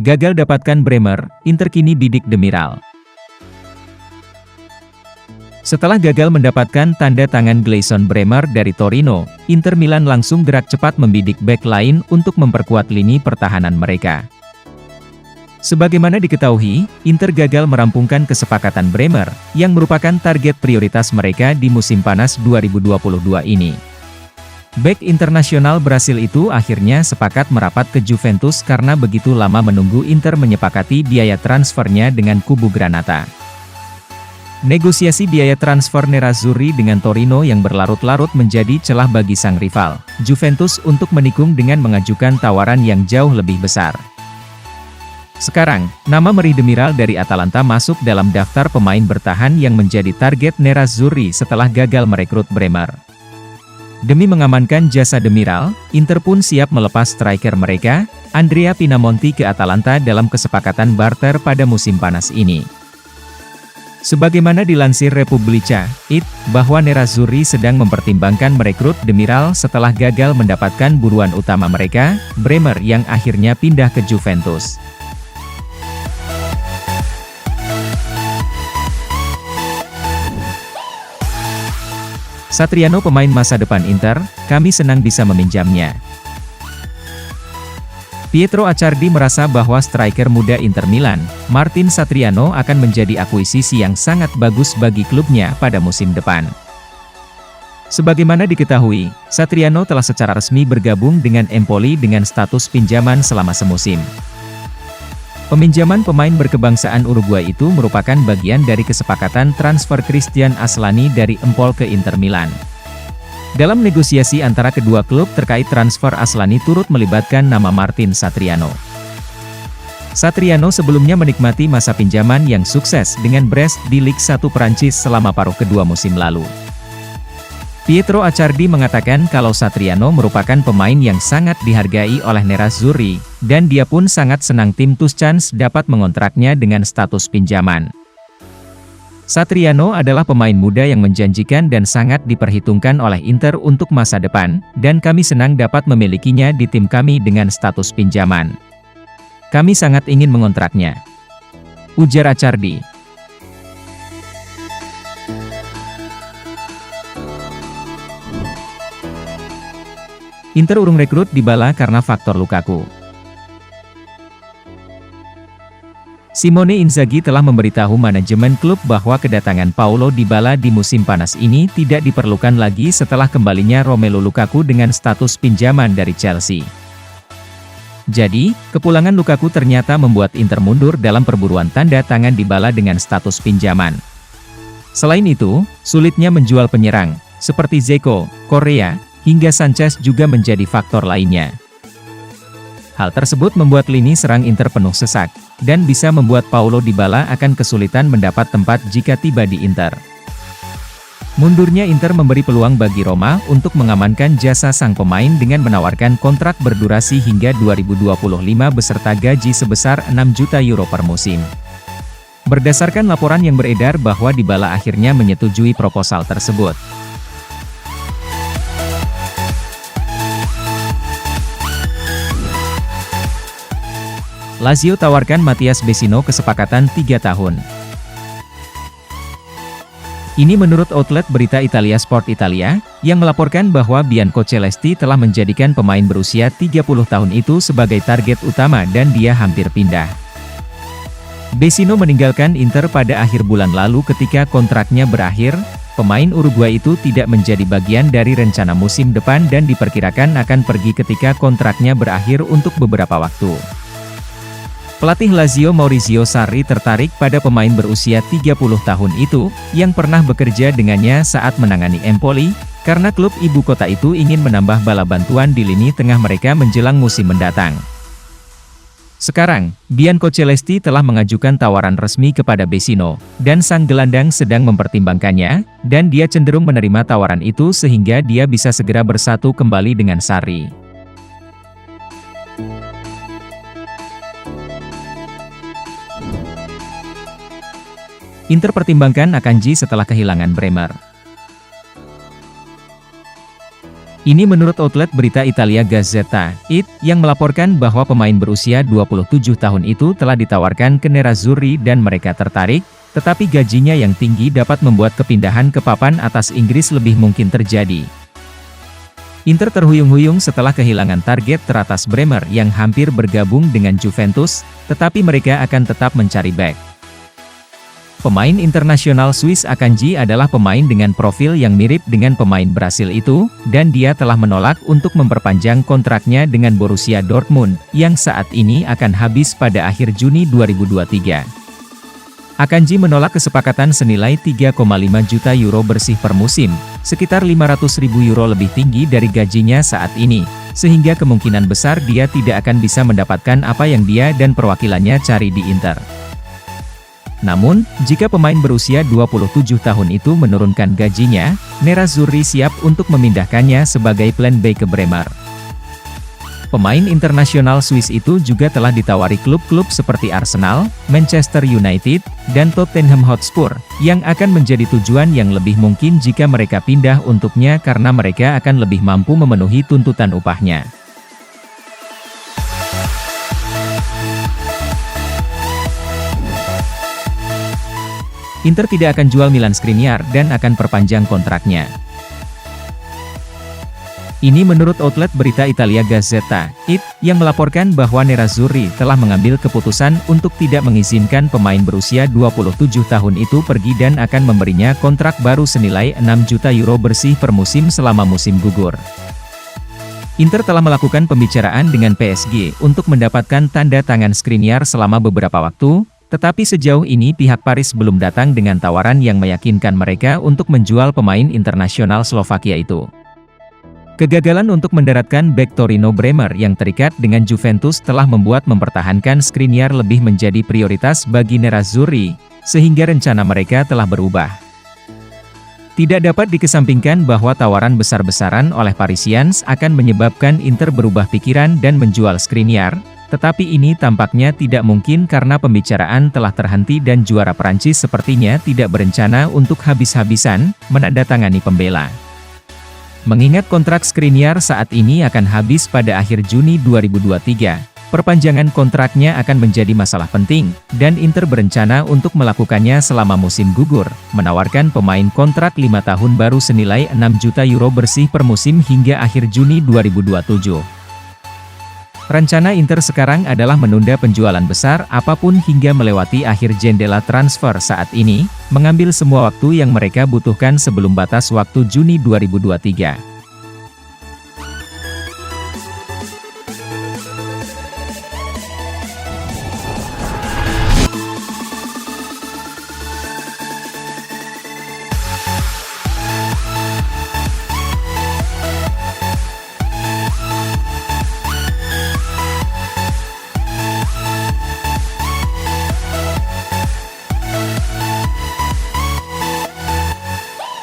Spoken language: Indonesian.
Gagal dapatkan Bremer, Inter kini bidik Demiral. Setelah gagal mendapatkan tanda tangan Gleison Bremer dari Torino, Inter Milan langsung gerak cepat membidik bek lain untuk memperkuat lini pertahanan mereka. Sebagaimana diketahui, Inter gagal merampungkan kesepakatan Bremer, yang merupakan target prioritas mereka di musim panas 2022 ini. Bek internasional Brasil itu akhirnya sepakat merapat ke Juventus karena begitu lama menunggu Inter menyepakati biaya transfernya dengan kubu Granata. Negosiasi biaya transfer Nerazzurri dengan Torino yang berlarut-larut menjadi celah bagi sang rival, Juventus, untuk menikung dengan mengajukan tawaran yang jauh lebih besar. Sekarang, nama Meri Demiral dari Atalanta masuk dalam daftar pemain bertahan yang menjadi target Nerazzurri setelah gagal merekrut Bremer. Demi mengamankan jasa Demiral, Inter pun siap melepas striker mereka, Andrea Pinamonti, ke Atalanta dalam kesepakatan barter pada musim panas ini. Sebagaimana dilansir Repubblica, bahwa Nerazzurri sedang mempertimbangkan merekrut Demiral setelah gagal mendapatkan buruan utama mereka, Bremer, yang akhirnya pindah ke Juventus. Satriano pemain masa depan Inter, kami senang bisa meminjamnya. Pietro Accardi merasa bahwa striker muda Inter Milan, Martin Satriano, akan menjadi akuisisi yang sangat bagus bagi klubnya pada musim depan. Sebagaimana diketahui, Satriano telah secara resmi bergabung dengan Empoli dengan status pinjaman selama semusim. Peminjaman pemain berkebangsaan Uruguay itu merupakan bagian dari kesepakatan transfer Christian Aslani dari Empol ke Inter Milan. Dalam negosiasi antara kedua klub terkait transfer Aslani turut melibatkan nama Martin Satriano. Satriano sebelumnya menikmati masa pinjaman yang sukses dengan Brest di Ligue 1 Prancis selama paruh kedua musim lalu. Pietro Accardi mengatakan kalau Satriano merupakan pemain yang sangat dihargai oleh Nerazzurri, dan dia pun sangat senang tim Tuscans dapat mengontraknya dengan status pinjaman. Satriano adalah pemain muda yang menjanjikan dan sangat diperhitungkan oleh Inter untuk masa depan, dan kami senang dapat memilikinya di tim kami dengan status pinjaman. Kami sangat ingin mengontraknya, ujar Accardi. Inter urung rekrut Dybala karena faktor Lukaku. Simone Inzaghi telah memberitahu manajemen klub bahwa kedatangan Paulo Dybala di musim panas ini tidak diperlukan lagi setelah kembalinya Romelu Lukaku dengan status pinjaman dari Chelsea. Jadi, kepulangan Lukaku ternyata membuat Inter mundur dalam perburuan tanda tangan Dybala dengan status pinjaman. Selain itu, sulitnya menjual penyerang, seperti Dzeko, Correa, hingga Sanchez juga menjadi faktor lainnya. Hal tersebut membuat lini serang Inter penuh sesak, dan bisa membuat Paulo Dybala akan kesulitan mendapat tempat jika tiba di Inter. Mundurnya Inter memberi peluang bagi Roma untuk mengamankan jasa sang pemain dengan menawarkan kontrak berdurasi hingga 2025 beserta gaji sebesar 6 juta euro per musim. Berdasarkan laporan yang beredar bahwa Dybala akhirnya menyetujui proposal tersebut. Lazio tawarkan Matias Vecino kesepakatan 3 tahun. Ini menurut outlet berita Italia Sport Italia, yang melaporkan bahwa Bianco Celesti telah menjadikan pemain berusia 30 tahun itu sebagai target utama dan dia hampir pindah. Vecino meninggalkan Inter pada akhir bulan lalu ketika kontraknya berakhir. Pemain Uruguay itu tidak menjadi bagian dari rencana musim depan dan diperkirakan akan pergi ketika kontraknya berakhir untuk beberapa waktu. Pelatih Lazio Maurizio Sarri tertarik pada pemain berusia 30 tahun itu, yang pernah bekerja dengannya saat menangani Empoli, karena klub ibu kota itu ingin menambah bala bantuan di lini tengah mereka menjelang musim mendatang. Sekarang, Bianco Celesti telah mengajukan tawaran resmi kepada Vecino, dan sang gelandang sedang mempertimbangkannya, dan dia cenderung menerima tawaran itu sehingga dia bisa segera bersatu kembali dengan Sarri. Inter pertimbangkan Akanji setelah kehilangan Bremer. Ini menurut outlet berita Italia Gazzetta It, yang melaporkan bahwa pemain berusia 27 tahun itu telah ditawarkan ke Nerazzurri dan mereka tertarik, tetapi gajinya yang tinggi dapat membuat kepindahan ke papan atas Inggris lebih mungkin terjadi. Inter terhuyung-huyung setelah kehilangan target teratas Bremer yang hampir bergabung dengan Juventus, tetapi mereka akan tetap mencari bek. Pemain internasional Swiss Akanji adalah pemain dengan profil yang mirip dengan pemain Brasil itu, dan dia telah menolak untuk memperpanjang kontraknya dengan Borussia Dortmund, yang saat ini akan habis pada akhir Juni 2023. Akanji menolak kesepakatan senilai 3,5 juta euro bersih per musim, sekitar 500.000 euro lebih tinggi dari gajinya saat ini, sehingga kemungkinan besar dia tidak akan bisa mendapatkan apa yang dia dan perwakilannya cari di Inter. Namun, jika pemain berusia 27 tahun itu menurunkan gajinya, Nerazzurri siap untuk memindahkannya sebagai plan B ke Bremer. Pemain internasional Swiss itu juga telah ditawari klub-klub seperti Arsenal, Manchester United, dan Tottenham Hotspur, yang akan menjadi tujuan yang lebih mungkin jika mereka pindah untuknya karena mereka akan lebih mampu memenuhi tuntutan upahnya. Inter tidak akan jual Milan Skriniar dan akan perpanjang kontraknya. Ini menurut outlet berita Italia Gazzetta It, yang melaporkan bahwa Nerazzurri telah mengambil keputusan untuk tidak mengizinkan pemain berusia 27 tahun itu pergi dan akan memberinya kontrak baru senilai 6 juta euro bersih per musim selama musim gugur. Inter telah melakukan pembicaraan dengan PSG untuk mendapatkan tanda tangan Skriniar selama beberapa waktu, tetapi sejauh ini pihak Paris belum datang dengan tawaran yang meyakinkan mereka untuk menjual pemain internasional Slovakia itu. Kegagalan untuk mendaratkan bek Torino Bremer yang terikat dengan Juventus telah membuat mempertahankan Skriniar lebih menjadi prioritas bagi Nerazzurri, sehingga rencana mereka telah berubah. Tidak dapat dikesampingkan bahwa tawaran besar-besaran oleh Parisians akan menyebabkan Inter berubah pikiran dan menjual Skriniar, tetapi ini tampaknya tidak mungkin karena pembicaraan telah terhenti dan juara Prancis sepertinya tidak berencana untuk habis-habisan menandatangani pembela. Mengingat kontrak Skriniar saat ini akan habis pada akhir Juni 2023, perpanjangan kontraknya akan menjadi masalah penting, dan Inter berencana untuk melakukannya selama musim gugur, menawarkan pemain kontrak 5 tahun baru senilai 6 juta euro bersih per musim hingga akhir Juni 2027. Rencana Inter sekarang adalah menunda penjualan besar apapun hingga melewati akhir jendela transfer saat ini, mengambil semua waktu yang mereka butuhkan sebelum batas waktu Juni 2023.